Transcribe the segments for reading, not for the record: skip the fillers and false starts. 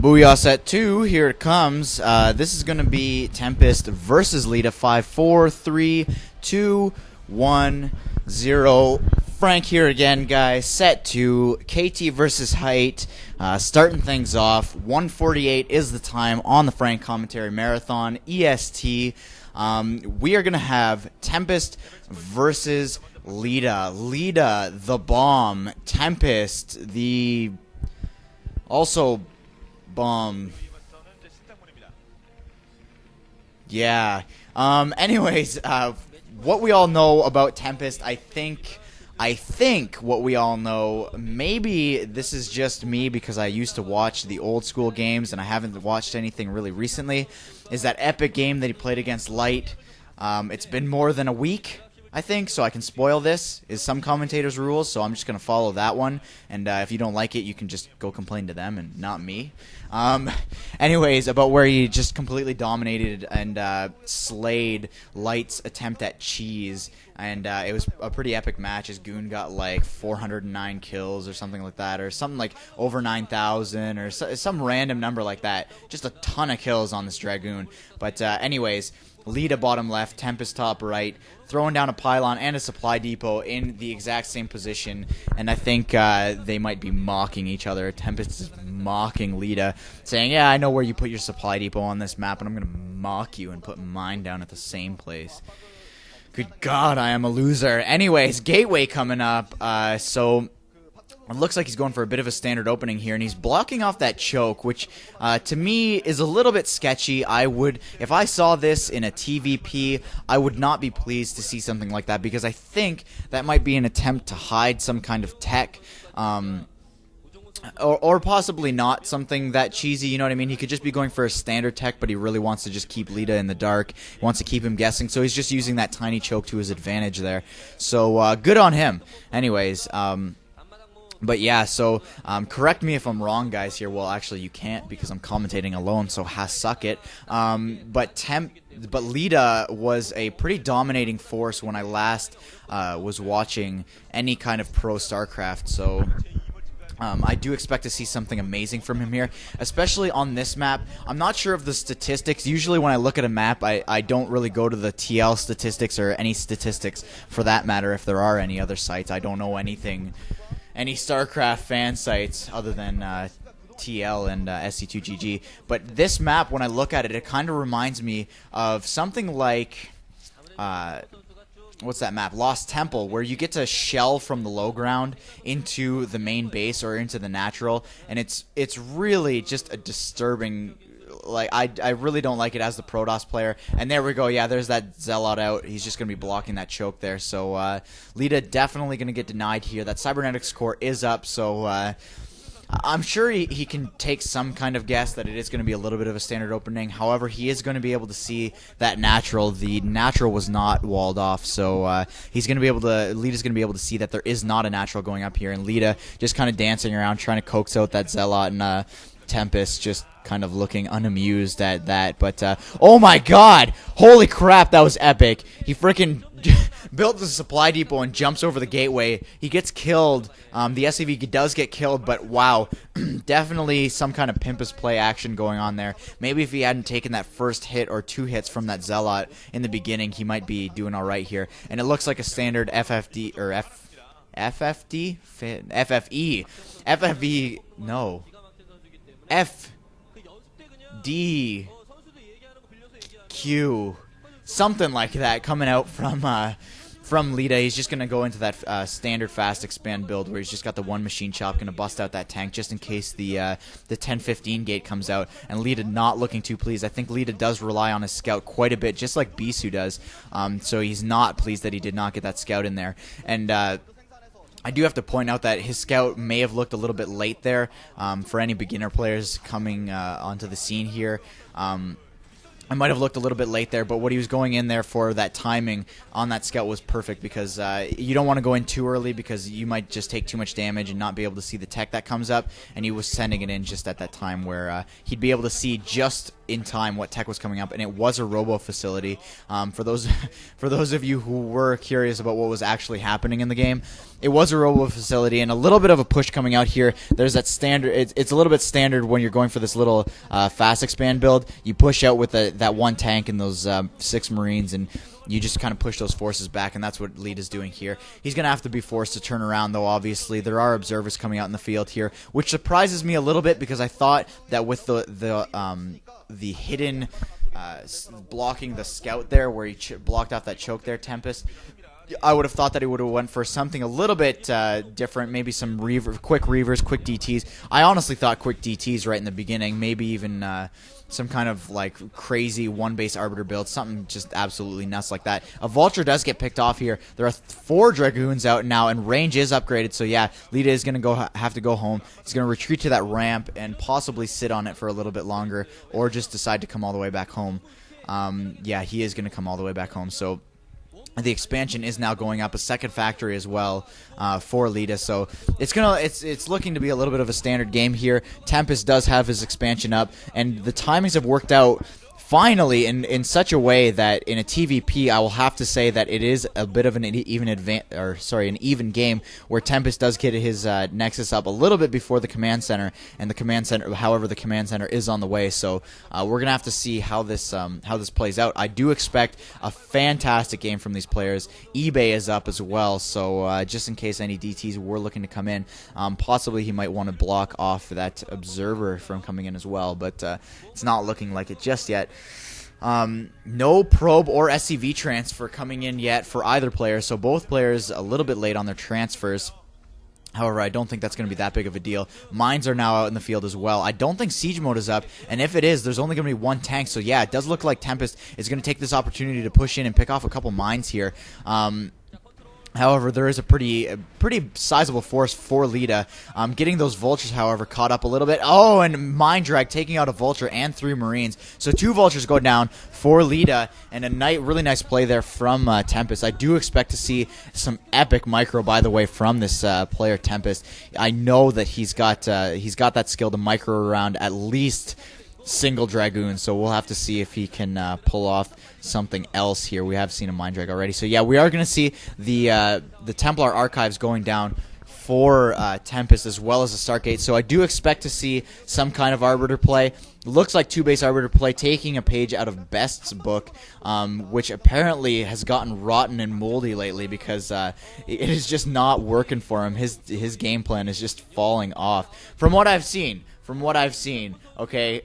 Booyah set 2, here it comes. This is going to be Tempest versus Leta. 5, 4, 3, 2, 1, 0. Frank here again, guys. Set 2, KT versus Hite. Starting things off, 1:48 is the time on the Frank Commentary Marathon, EST. We are going to have Tempest versus Leta. Leta, the bomb. Tempest, the also bomb. Yeah. Anyways, what we all know about Tempest, I think what we all know, maybe this is just me because I used to watch the old school games and I haven't watched anything really recently, is that epic game that he played against Lite. It's been more than a week, I think, so I can spoil this, is some commentators' rules, so I'm just going to follow that one, and if you don't like it, you can just go complain to them and not me. Anyways, about where he just completely dominated and slayed Lite's attempt at cheese, and it was a pretty epic match. His goon got like 409 kills or something like that, or something like over 9,000 or some random number like that. Just a ton of kills on this Dragoon. But anyways, Leta bottom left, Tempest top right, throwing down a pylon and a supply depot in the exact same position, and I think they might be mocking each other. Tempest is mocking Leta, saying, yeah, I know where you put your supply depot on this map, and I'm going to mock you and put mine down at the same place. Good God, I am a loser. Anyways, Gateway coming up, so it looks like he's going for a bit of a standard opening here, and he's blocking off that choke, which to me is a little bit sketchy. If I saw this in a TVP, I would not be pleased to see something like that, because I think that might be an attempt to hide some kind of tech, or possibly not something that cheesy, you know what I mean? He could just be going for a standard tech, but he really wants to just keep Leta in the dark. He wants to keep him guessing, so he's just using that tiny choke to his advantage there. So good on him. Anyways, but yeah, so correct me if I'm wrong, guys, here. Well, actually, you can't because I'm commentating alone, so suck it. But Leta was a pretty dominating force when I last was watching any kind of pro StarCraft, so I do expect to see something amazing from him here, especially on this map. I'm not sure of the statistics. Usually when I look at a map, I don't really go to the TL statistics or any statistics for that matter, if there are any other sites. I don't know anything. Any StarCraft fan sites other than TL and SC2GG. But this map, when I look at it, it kind of reminds me of something like, what's that map? Lost Temple, where you get to shell from the low ground into the main base or into the natural, and it's really just a disturbing. Like, I really don't like it as the Protoss player. And there we go. Yeah, there's that Zealot out. He's just going to be blocking that choke there. So Leta definitely going to get denied here. That Cybernetics core is up, so I'm sure he can take some kind of guess that it is going to be a little bit of a standard opening. However, he is going to be able to see that natural. The natural was not walled off, so he's going to be able to. Leta's going to be able to see that there is not a natural going up here, and Leta just kind of dancing around, trying to coax out that Zealot, and Tempest just kind of looking unamused at that. But oh my God, holy crap, that was epic. He freaking built the supply depot and jumps over the gateway. He gets killed. The SCV does get killed, but wow, definitely some kind of pimpus play action going on there. Maybe if he hadn't taken that first hit or two hits from that Zealot in the beginning, he might be doing all right here. And it looks like a standard FFD or FFD? FFE. FFE, no. FDQ, something like that coming out from Leta. He's just going to go into that standard fast expand build where he's just got the one machine chop, going to bust out that tank just in case the 10-15 gate comes out, and Leta not looking too pleased. I think Leta does rely on his scout quite a bit, just like Bisu does, so he's not pleased that he did not get that scout in there. And I do have to point out that his scout may have looked a little bit late there for any beginner players coming onto the scene here. I might have looked a little bit late there, but what he was going in there for, that timing on that scout was perfect, because you don't want to go in too early because you might just take too much damage and not be able to see the tech that comes up, and he was sending it in just at that time where he'd be able to see just in time what tech was coming up, and it was a robo facility. For those of you who were curious about what was actually happening in the game, it was a robo facility and a little bit of a push coming out here. There's that standard. It's a little bit standard when you're going for this little fast expand build. You push out with that one tank and those 6 Marines, and you just kind of push those forces back, and that's what Leta's doing here. He's going to have to be forced to turn around, though, obviously. There are observers coming out in the field here, which surprises me a little bit, because I thought that with the hidden blocking the scout there, where he blocked off that choke there, Tempest, I would have thought that he would have went for something a little bit different, maybe some quick reavers, quick DTs. I honestly thought quick DTs right in the beginning, maybe even some kind of like crazy one-base Arbiter build, something just absolutely nuts like that. A Vulture does get picked off here. There are 4 Dragoons out now, and range is upgraded, so yeah, Leta is going to have to go home. He's going to retreat to that ramp and possibly sit on it for a little bit longer, or just decide to come all the way back home. Yeah, he is going to come all the way back home, so the expansion is now going up, a second factory as well for Leta, so it's looking to be a little bit of a standard game here. Tempest does have his expansion up, and the timings have worked out finally in such a way that in a TVP, I will have to say that it is a bit of an even game, where Tempest does get his Nexus up a little bit before the command center, and the command center, however, the command center is on the way. So we're gonna have to see how this plays out. I do expect a fantastic game from these players. eBay is up as well, so just in case any DTs were looking to come in, possibly he might want to block off that observer from coming in as well, but it's not looking like it just yet. No probe or SCV transfer coming in yet for either player, so both players a little bit late on their transfers. However, I don't think that's going to be that big of a deal. Mines are now out in the field as well. I don't think Siege Mode is up, and if it is, there's only going to be 1 tank, so yeah, it does look like Tempest is going to take this opportunity to push in and pick off a couple mines here. However, there is a pretty sizable force for Leta. Getting those Vultures, however, caught up a little bit. Oh, and Mind Drag taking out a Vulture and 3 Marines. So 2 Vultures go down for Leta, and a really nice play there from Tempest. I do expect to see some epic micro, by the way, from this player Tempest. I know that he's got that skill to micro around at least single Dragoon, so we'll have to see if he can pull off something else here. We have seen a Mind Drag already, so yeah, we are going to see the Templar Archives going down for Tempest, as well as the Stargate, so I do expect to see some kind of Arbiter play. Looks like 2-base Arbiter play, taking a page out of Best's book, which apparently has gotten rotten and moldy lately, because it is just not working for him. His game plan is just falling off. From what I've seen, okay,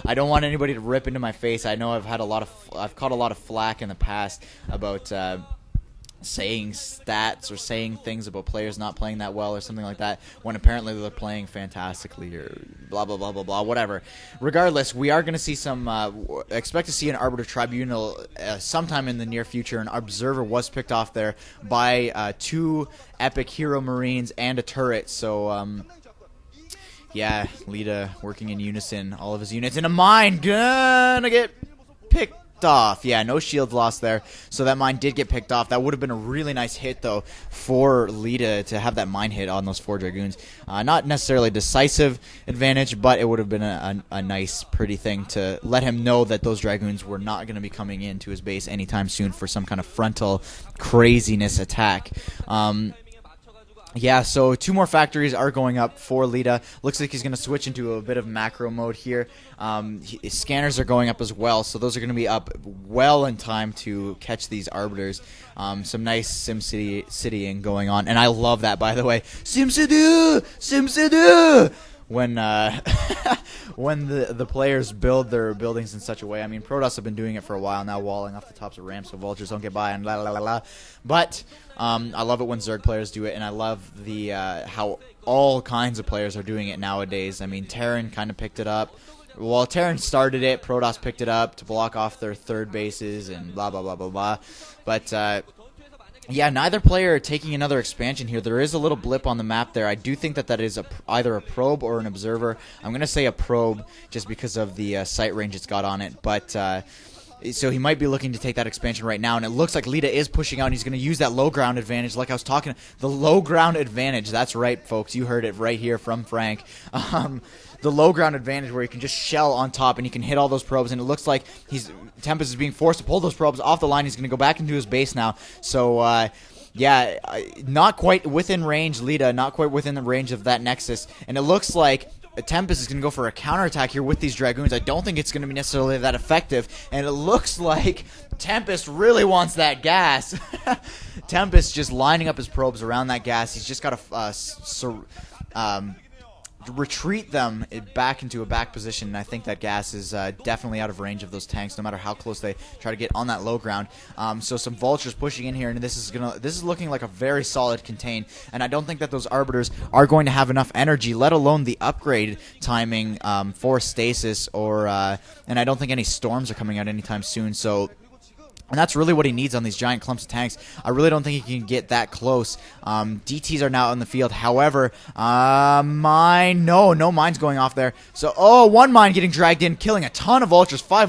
I don't want anybody to rip into my face. I know I've caught a lot of flack in the past about saying stats or saying things about players not playing that well or something like that, when apparently they're playing fantastically, or blah blah blah blah blah, whatever. Regardless, we are going to see expect to see an Arbiter Tribunal sometime in the near future. An Observer was picked off there by 2 epic Hero Marines and a turret, so yeah, Leta working in unison, all of his units, and a mine gonna get picked off. Yeah, no shields lost there, so that mine did get picked off. That would have been a really nice hit, though, for Leta to have that mine hit on those 4 Dragoons. Not necessarily a decisive advantage, but it would have been a nice, pretty thing to let him know that those Dragoons were not going to be coming into his base anytime soon for some kind of frontal craziness attack. Yeah, so 2 more factories are going up for Leta. Looks like he's going to switch into a bit of macro mode here. His scanners are going up as well, so those are going to be up well in time to catch these Arbiters. Some nice SimCitying going on, and I love that, by the way. SimCity! SimCity! When when the players build their buildings in such a way. I mean, Protoss have been doing it for a while now, walling off the tops of ramps so Vultures don't get by and la la la la. But I love it when Zerg players do it, and I love the how all kinds of players are doing it nowadays. I mean, Terran kind of picked it up. Well, Terran started it, Protoss picked it up to block off their 3rd bases and blah blah blah blah blah. But Yeah, neither player are taking another expansion here. There is a little blip on the map there. I do think that that is either a probe or an observer. I'm going to say a probe just because of the sight range it's got on it. But so he might be looking to take that expansion right now. And it looks like Leta is pushing out. And he's going to use that low ground advantage like I was talking. The low ground advantage. That's right, folks. You heard it right here from Frank. The low ground advantage where you can just shell on top and you can hit all those probes, and it looks like Tempest is being forced to pull those probes off the line. He's going to go back into his base now. So, yeah, not quite within range, Leta, not quite within the range of that Nexus. And it looks like Tempest is going to go for a counterattack here with these Dragoons. I don't think it's going to be necessarily that effective. And it looks like Tempest really wants that gas. Tempest just lining up his probes around that gas. He's just got to retreat them back into a back position, and I think that gas is definitely out of range of those tanks, no matter how close they try to get on that low ground. So some vultures pushing in here, and this is looking like a very solid contain, and I don't think that those arbiters are going to have enough energy, let alone the upgrade timing for stasis, or and I don't think any storms are coming out anytime soon. So. And that's really what he needs on these giant clumps of tanks. I really don't think he can get that close. DTs are now in the field. However, no mine's going off there. So, one mine getting dragged in, killing a ton of vultures. 5